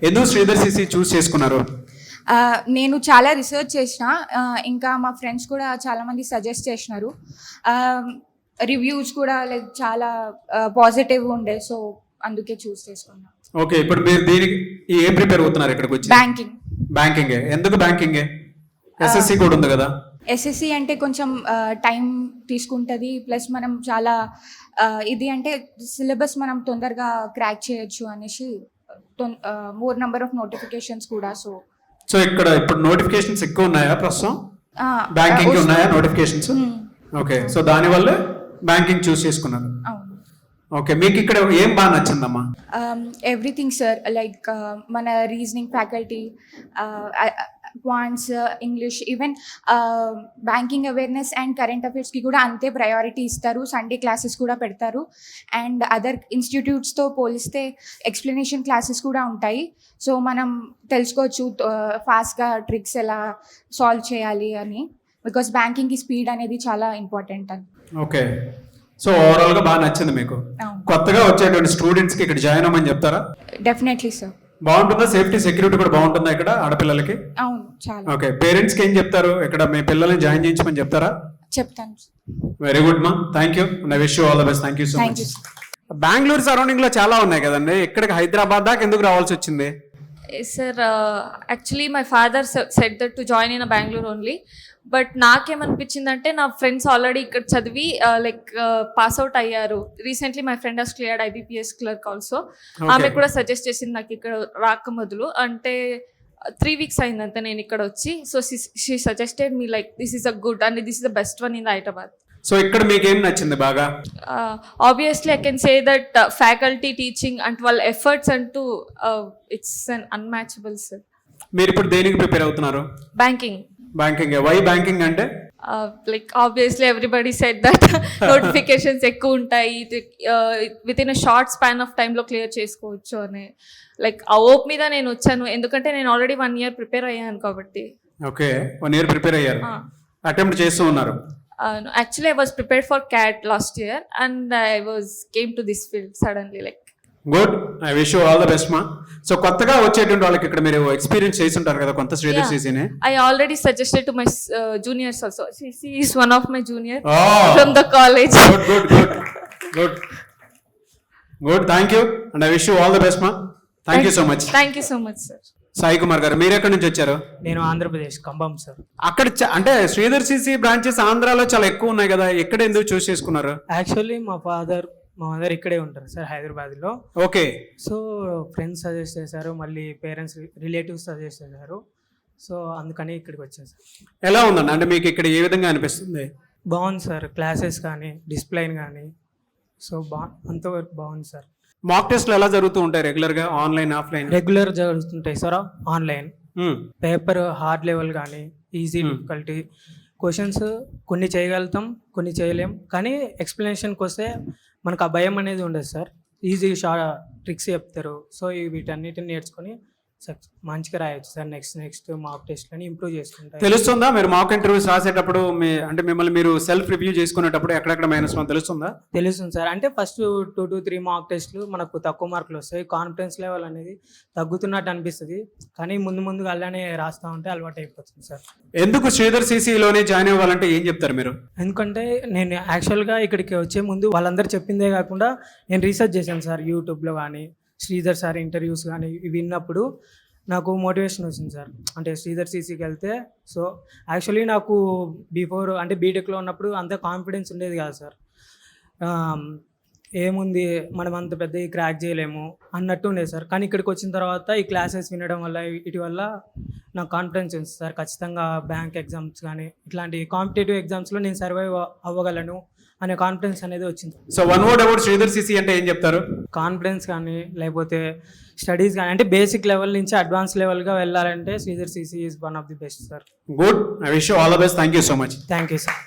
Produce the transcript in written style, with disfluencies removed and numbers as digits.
ఎందుకు శ్రీధర్ సిసి చూస్ చేసుకున్నారు? నేను చాలా రీసెర్చ్ చేసిన, ఇంకా మా ఫ్రెండ్స్ కూడా చాలామంది సజెస్ట్ చేసినారు. రివ్యూస్ కూడా లైక్ చాలా పాజిటివ్ ఉండే, సో అందుకే చూస్ చేసుకున్నా. ఓకే, ఇప్పుడు మీరు దీనికి ఏం ప్రిపేర్ అవుతున్నారు ఇక్కడికి వచ్చి? బ్యాంకింగ్. ఎందుకు బ్యాంకింగ్? ఎస్ఎస్సి కూడా ఉంది కదా. ఎస్ఎస్సి అంటే కొంచెం టైం తీసుకుంటుంది, ప్లస్ మనం చాలా ఇది అంటే సిలబస్ మనం తొందరగా క్రాక్ చేయొచ్చు అనేసి మోర్ నెంబర్ ఆఫ్ నోటిఫికేషన్స్ కూడా. సో ఇక్కడ ఇప్పుడు నోటిఫికేషన్స్ ఎక్కువ ఉన్నాయా ప్రస్తుతం? బ్యాంకింగ్ ఉన్నాయా నోటిఫికేషన్స్? ఓకే, సో దానివల్ల బ్యాంకింగ్ చూస్ చేసుకున్నారు. ఓకే, మీకు ఇక్కడ ఏం బాగా నచ్చిందమ్మా? ఎవ్రీథింగ్ సార్, లైక్ మన reasoning faculty, quants, English, even banking awareness and current అఫైర్స్కి కూడా అంతే ప్రయారిటీ ఇస్తారు. సండే క్లాసెస్ కూడా పెడతారు. అండ్ అదర్ ఇన్స్టిట్యూట్స్తో పోలిస్తే ఎక్స్ప్లెనేషన్ క్లాసెస్ కూడా ఉంటాయి. సో మనం తెలుసుకోవచ్చు ఫాస్ట్గా ట్రిక్స్ ఎలా సాల్వ్ చేయాలి అని, బికాస్ బ్యాంకింగ్కి స్పీడ్ అనేది చాలా ఇంపార్టెంట్ అని. ఓకే, సో ఓవరాల్ గా బాగా నచ్చింది మీకు. కొత్తగా వచ్చేటువంటి స్టూడెంట్స్ కి ఇక్కడ జాయిన్ అవ్వమని చెప్తారా? Definitely sir. బాగుంటుందా? సేఫ్టీ సెక్యూరిటీ కూడా బాగుంటుందా ఇక్కడ ఆడపిల్లలకి? అవును, చాలా. ఓకే, పేరెంట్స్ కి ఏం చెప్తారు? ఇక్కడ మీ పిల్లల్ని జాయిన్ చేయించమని చెప్తారా? చెప్తాను. వెరీ గుడ్ మా, thank you. I wish you all the best. Thank you so much. Bengaluru surrounding లో చాలా ఉన్నాయి కదండి, ఇక్కడికి హైదరాబాద్ దాకా ఎందుకు రావాల్సి వచ్చింది? Sir, actually my father said that to join in a Bangalore only, but నాకేమనిపించిందంటే నా ఫ్రెండ్స్ ఆల్రెడీ ఇక్కడ చదివి లైక్ పాస్ అవుట్ అయ్యారు. Recently my friend has cleared IBPS clerk also. ఆమె కూడా సజెస్ట్ చేసింది నాకు ఇక్కడ రాక మొదలు, అంటే 3 weeks అయిందంతే నేను ఇక్కడ వచ్చి. So she suggested me like this is a good and this is the best one in Hyderabad. So ఇక్కడ మీకు ఏం నచ్చింది బాగా? Obviously I can say that faculty teaching and వాళ్ళ efforts అంటూ it's an unmatchable sir. మీరు ఇప్పుడు దేనికి ప్రిపేర్ అవుతున్నారు? Banking. వై బ్యాంకింగ్ అంటే? Like obviously everybody said that notifications ఎక్కువ ఉంటాయి, within a short span of time లో క్లియర్ చేసుకోవచ్చు అని, లైక్ ఆ ఓప్ మీద నేను వచ్చాను. ఎందుకంటే నేను ఆల్రెడీ 1 year ప్రిపేర్ అయ్యాను కాబట్టి. ఓకే, 1 year ప్రిపేర్ అయ్యారు, అటెంప్ట్ చేస్తూ ఉన్నారు. Actually I was prepared for CAT last year and I came to this field suddenly like. Good, I wish you all the best మా. సో కొత్తగా వచ్చేటువంటి వాళ్ళకి ఇక్కడ మీరు ఎక్స్పీరియన్స్ చేసి ఉంటారు కదా కొంత Sridhar సిసిని. I already suggested to my juniors also. She is one of my junior from the college. Good, thank you and I wish you all the best ma. Thank you so much. Thank you so much sir. Sai Kumar గారు, మీరు ఎక్కడి నుంచి వచ్చారు? నేను Andhra Pradesh, Khammam sir. అక్కడ అంటే Sridhar CC branches ఆంధ్రాలో చాలా ఎక్కువ ఉన్నాయి కదా, ఎక్కడ ఎందుకు చూస్ చేసుకున్నారు? యాక్చువల్లీ మా మదర్ ఇక్కడే ఉంటారు సార్, హైదరాబాద్లో. ఓకే, సో ఫ్రెండ్స్ సజెస్ట్ చేశారు, మళ్ళీ పేరెంట్స్ రిలేటివ్స్ సజెస్ట్ చేశారు, సో అందుకని ఇక్కడికి వచ్చాను సార్. ఎలా ఉందండి, అంటే మీకు ఇక్కడ ఏ విధంగా అనిపిస్తుంది? బాగుంది సార్, క్లాసెస్ కానీ డిసిప్లైన్ కానీ, సో అంతవరకు బాగుంది సార్. మాక్ టెస్ట్లు ఎలా జరుగుతూ ఉంటాయి రెగ్యులర్ గా? Online, offline? రెగ్యులర్ జరుగుతుంటాయి sir. Online paper hard level కానీ ఈజీ డిఫికల్టీ క్వశ్చన్స్ కొన్ని చేయగలుగుతాం, కొన్ని చేయలేం, కానీ ఎక్స్ప్లెనేషన్కి వస్తే మనకు ఆ భయం అనేది ఉండదు సార్. ఈజీ ట్రిక్స్ చెప్తారు, సో వీటన్నిటిని నేర్చుకొని మంచిగా రాయొచ్చు సార్. నెక్స్ట్ మాక్ టెస్ట్లని ఇంప్రూవ్ చేసుకుంటారు. తెలుస్తుందా మీరు మాక్ ఇంటర్వ్యూస్ రాసేటప్పుడు అంటే మిమ్మల్ని మీరు సెల్ఫ్ రివ్యూ చేసుకునేటప్పుడు ఎక్కడెక్కడ మైనస్ తెలుస్తుందా? తెలుస్తుంది సార్. అంటే ఫస్ట్ 2 to 3 మాక్ టెస్ట్లు మనకు తక్కువ మార్కులు వస్తాయి, కాన్ఫిడెన్స్ లెవెల్ అనేది తగ్గుతున్నట్టు అనిపిస్తుంది, కానీ ముందుగా అలానే రాస్తా ఉంటే అలవాటు అయిపోతుంది సార్. ఎందుకు శ్రీధర్ సిసిలోనే జాయిన్ అవ్వాలంటే ఏం చెప్తారు మీరు? ఎందుకంటే నేను యాక్చువల్గా ఇక్కడికి వచ్చే ముందు వాళ్ళందరూ చెప్పిందే కాకుండా నేను రీసెర్చ్ చేశాను సార్, యూట్యూబ్లో కానీ శ్రీధర్ సార్ ఇంటర్వ్యూస్ కానీ విన్నప్పుడు నాకు మోటివేషన్ వచ్చింది సార్. అంటే శ్రీధర్ సిసికి వెళ్తే, సో యాక్చువల్లీ నాకు బిఫోర్ అంటే బీటెక్లో ఉన్నప్పుడు అంత కాన్ఫిడెన్స్ ఉండేది కాదు సార్. ఏముంది మనం అంత పెద్ద క్రాక్ చేయలేము అన్నట్టు ఉండేది సార్. కానీ ఇక్కడికి వచ్చిన తర్వాత ఈ క్లాసెస్ వినడం వల్ల వీటి వల్ల నాకు కాన్ఫిడెన్స్ ఉంది సార్. ఖచ్చితంగా బ్యాంక్ ఎగ్జామ్స్ కానీ ఇట్లాంటి కాంపిటేటివ్ ఎగ్జామ్స్లో నేను సర్వైవ్ అవ్వగలను అనే కాన్ఫిడెన్స్ అనేది వచ్చింది. So one word about Sridhar CC అంటే ఏం చెప్తారు? కాన్ఫిడెన్స్ కానీ లేకపోతే స్టడీస్ కానీ, అంటే బేసిక్ లెవెల్ నుంచి అడ్వాన్స్ లెవెల్గా వెళ్ళాలంటే Sridhar CC is one of the best sir. Good, I wish you all the best. Thank you so much. Thank you sir.